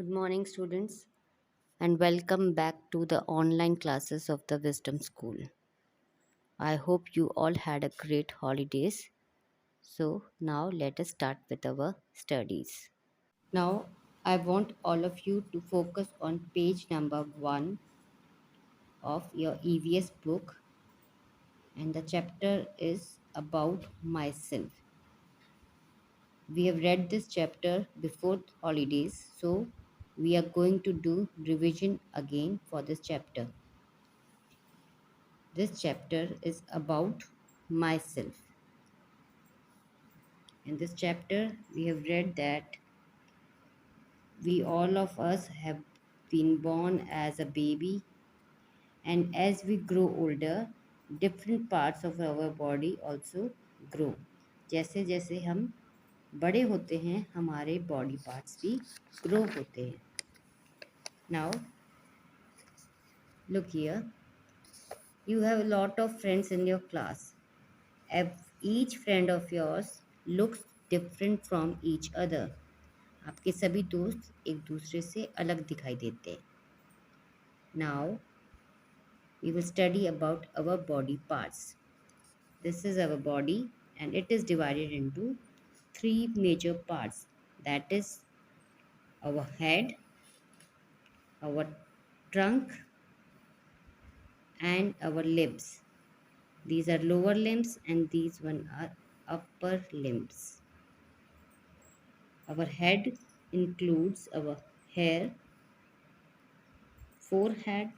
Good morning, students, and welcome back to the online classes of the Wisdom School. I hope you all had a great holidays. So, now let us start with our studies. Now, I want all of you to focus on page number 1 of your EVS book, and the chapter is about myself. We have read this chapter before holidays, so we are going to do revision again for this chapter. This chapter is about myself. In this chapter, we have read that we all of us have been born as a baby, and as we grow older, different parts of our body also grow. जैसे जैसे हम बड़े होते हैं हमारे body parts भी grow होते हैं. Now, look here. You have a lot of friends in your class. Each friend of yours looks different from each other. आपके सभी दोस्त एक दूसरे से अलग दिखाई देते हैं. Now we will study about our body parts. This is our body and it is divided into three major parts. That is our head, our trunk, and our limbs. These are lower limbs and these one are upper limbs. Our head includes our hair, forehead,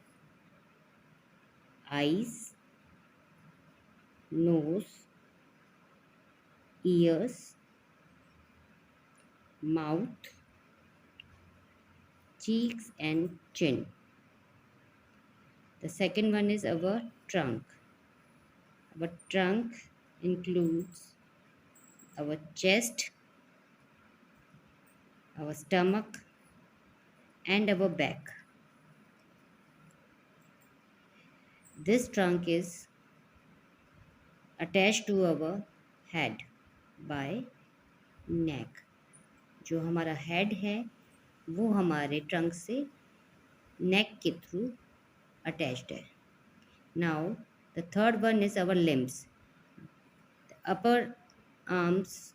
eyes, nose, ears, mouth, cheeks, and chin. The second one is our trunk. Our trunk includes our chest, our stomach, and our back. This trunk is attached to our head by neck. जो हमारा head है वो हमारे trunk से नेक के through attached है. Now, the third one is our limbs. The upper arms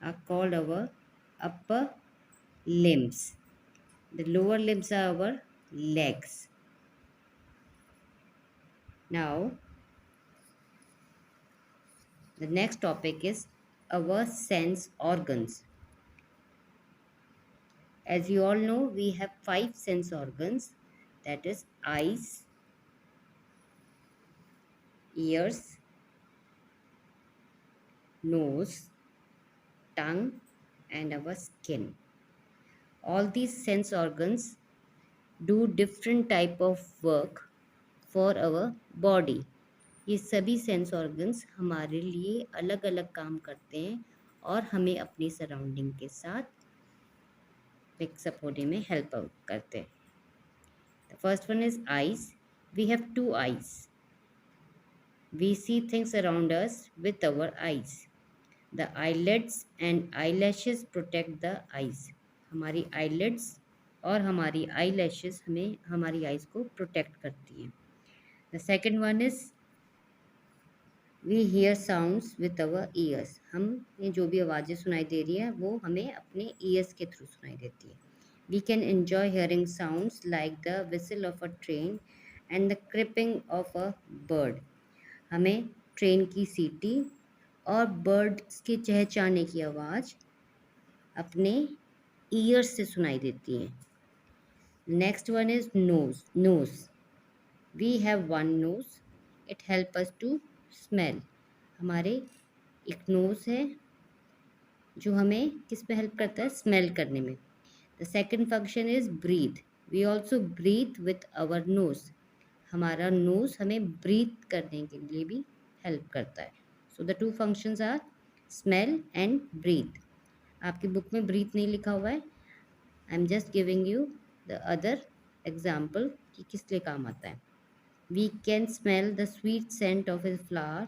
are called our upper limbs. The lower limbs are our legs. Now, the next topic is our sense organs. As you all know, we have 5 sense organs, that is eyes, ears, nose, tongue, and our skin. All these sense organs do different type of work for our body. ये सभी sense organs हमारे लिए अलग अलग काम करते हैं और हमें अपनी सराउंडिंग के साथ मिक्सअप होने में हेल्प करते हैं. The first one is eyes. We have 2 eyes. We see things around us with our eyes. The eyelids and eyelashes protect the eyes. हमारी eyelids और हमारी eyelashes हमें हमारी eyes को protect करती हैं. The second one is we hear sounds with our ears. हमें जो भी आवाज़ें सुनाई दे रही है वो हमें अपने ears के थ्रू सुनाई देती है. We can enjoy hearing sounds like the whistle of a train and the creeping of a bird. हमें ट्रेन की सीटी और बर्ड्स के चहचहाने की आवाज़ अपने ईयर्स से सुनाई देती है. Next one is nose. We have one nose. It help us to smell. हमारे एक नोज है जो हमें किस में हेल्प करता है? स्मेल करने में. The second function is breathe. We also breathe with our nose. हमारा नोज हमें ब्रीथ करने के लिए भी हेल्प करता है. So the 2 functions are smell and breathe. आपकी बुक में ब्रीथ नहीं लिखा हुआ है. I am just giving you the other example कि किस लिए काम आता है. We can smell the sweet scent of a flower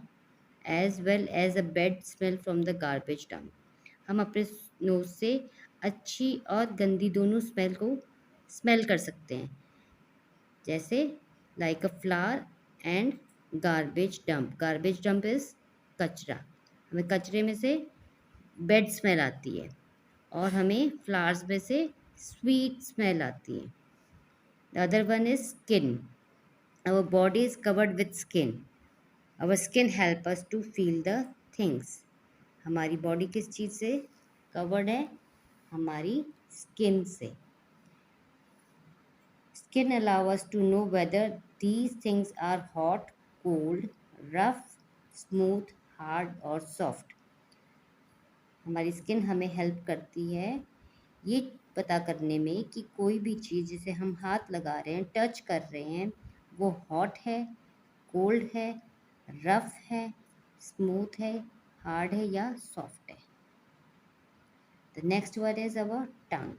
as well as a bad smell from the garbage dump. हम अपने नोज से अच्छी और गंदी दोनों स्मेल को स्मेल कर सकते हैं, जैसे like a flower and garbage dump is कचरा। हमें कचरे में से बैड स्मेल आती है और हमें फ्लावर्स में से स्वीट स्मेल आती है। The other one is skin. Our body is covered with skin. Our skin help us to feel the things. हमारी बॉडी किस चीज़ से कवर्ड है? हमारी स्किन से। Skin allow us to know whether these things are hot, cold, rough, smooth, hard और soft. हमारी skin हमें हेल्प करती है ये पता करने में कि कोई भी चीज़ जिसे हम हाथ लगा रहे हैं, टच कर रहे हैं, वो हॉट है, कोल्ड है, रफ है, स्मूथ है, हार्ड है या सॉफ्ट है। The next word is our tongue.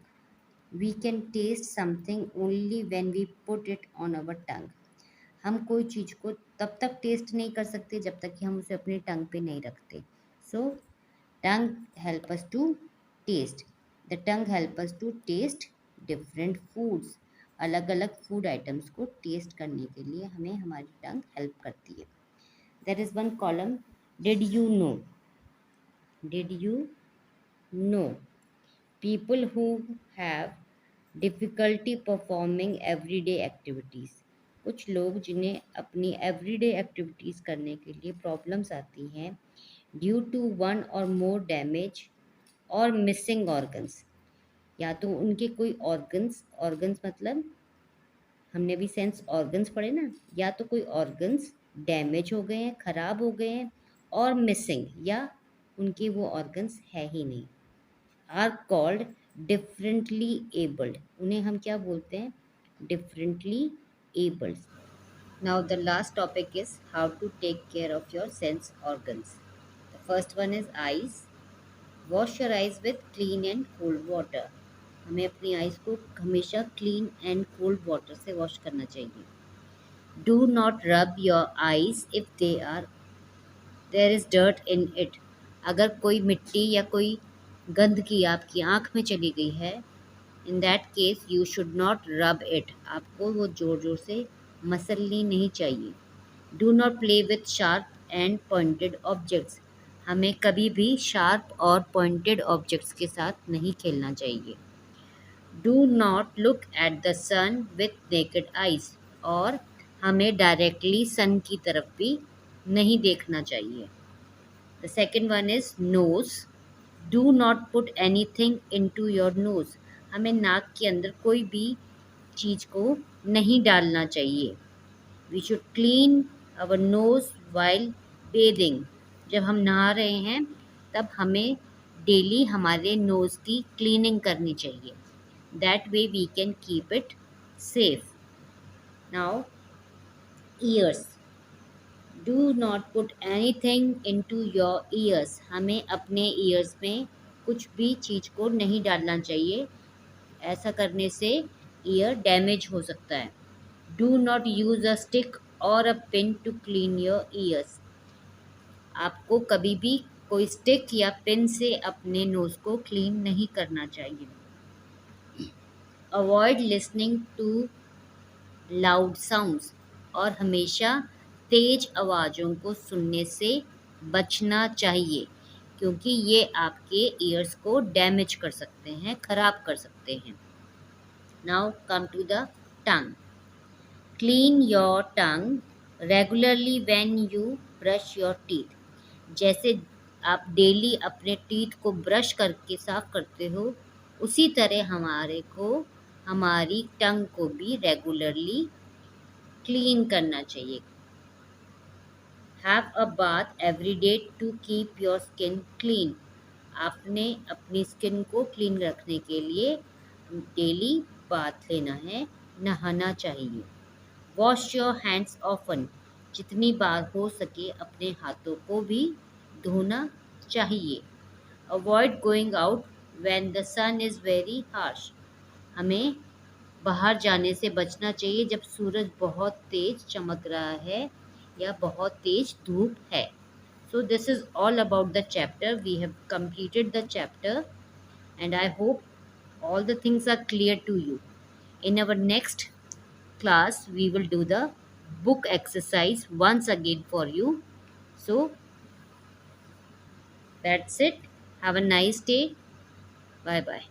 We can taste something only when we put it on our tongue. हम कोई चीज़ को तब तक टेस्ट नहीं कर सकते जब तक कि हम उसे अपनी टंग पे नहीं रखते। So tongue help us to taste. The tongue help us to taste different foods. अलग अलग फूड आइटम्स को टेस्ट करने के लिए हमें हमारी टंग हेल्प करती है। There is one column, did you know. Did you know. People who have difficulty performing everyday activities. कुछ लोग जिन्हें अपनी एवरीडे एक्टिविटीज़ करने के लिए प्रॉब्लम्स आती हैं ड्यू टू वन और मोर डैमेज और मिसिंग ऑर्गन्स। या तो उनके कोई ऑर्गन्स मतलब हमने भी सेंस ऑर्गन्स पढ़े ना, या तो कोई ऑर्गन्स डैमेज हो गए हैं, ख़राब हो गए हैं, और मिसिंग या उनके वो ऑर्गन्स है ही नहीं, आर कॉल्ड डिफरेंटली एबल्ड। उन्हें हम क्या बोलते हैं? Differently abled. Now the last topic is how to take care of your sense organs. The first one is eyes. Wash your eyes with clean and cold water. हमें अपनी eyes को हमेशा clean and cold water से wash करना चाहिए। Do not rub your eyes if they are there is dirt in it. अगर कोई मिट्टी या कोई गंदगी आपकी आँख में चली गई है, in that case you should not rub it. आपको वो ज़ोर ज़ोर से मसलनी नहीं चाहिए। Do not play with sharp and pointed objects. हमें कभी भी शार्प और पॉइंटेड ऑब्जेक्ट्स के साथ नहीं खेलना चाहिए। Do not look at the sun with naked eyes. और हमें डायरेक्टली सन की तरफ भी नहीं देखना चाहिए। The second one is nose. Do not put anything into your nose. हमें नाक के अंदर कोई भी चीज़ को नहीं डालना चाहिए। We should clean our nose while bathing. जब हम नहा रहे हैं तब हमें डेली हमारे नोज़ की क्लीनिंग करनी चाहिए। That way we can keep it safe. Now ears. Do not put anything into your ears. हमें अपने ईयर्स में कुछ भी चीज़ को नहीं डालना चाहिए। ऐसा करने से ईयर डैमेज हो सकता है। Do not use a stick or a pin to clean your ears. आपको कभी भी कोई स्टिक या पिन से अपने नोज़ को क्लीन नहीं करना चाहिए। Avoid listening to loud sounds. और हमेशा तेज आवाज़ों को सुनने से बचना चाहिए, क्योंकि ये आपके ईयर्स को डैमेज कर सकते हैं, ख़राब कर सकते हैं। Now come to the tongue. Clean your tongue regularly when you brush your teeth. जैसे आप डेली अपने टीथ को ब्रश करके साफ करते हो, उसी तरह हमारे को हमारी टंग को भी रेगुलरली क्लीन करना चाहिए। Have a bath every day to keep your skin clean. आपने अपनी स्किन को क्लीन रखने के लिए डेली बाथ लेना है, नहाना चाहिए। Wash your hands often. जितनी बार हो सके अपने हाथों को भी धोना चाहिए। Avoid going out when the sun is very harsh. हमें बाहर जाने से बचना चाहिए जब सूरज बहुत तेज चमक रहा है या बहुत तेज धूप है। So this is all about the chapter. We have completed the chapter and I hope all the things are clear to you. In our next class, we will do the book exercise once again for you. So that's it. Have a nice day. Bye bye.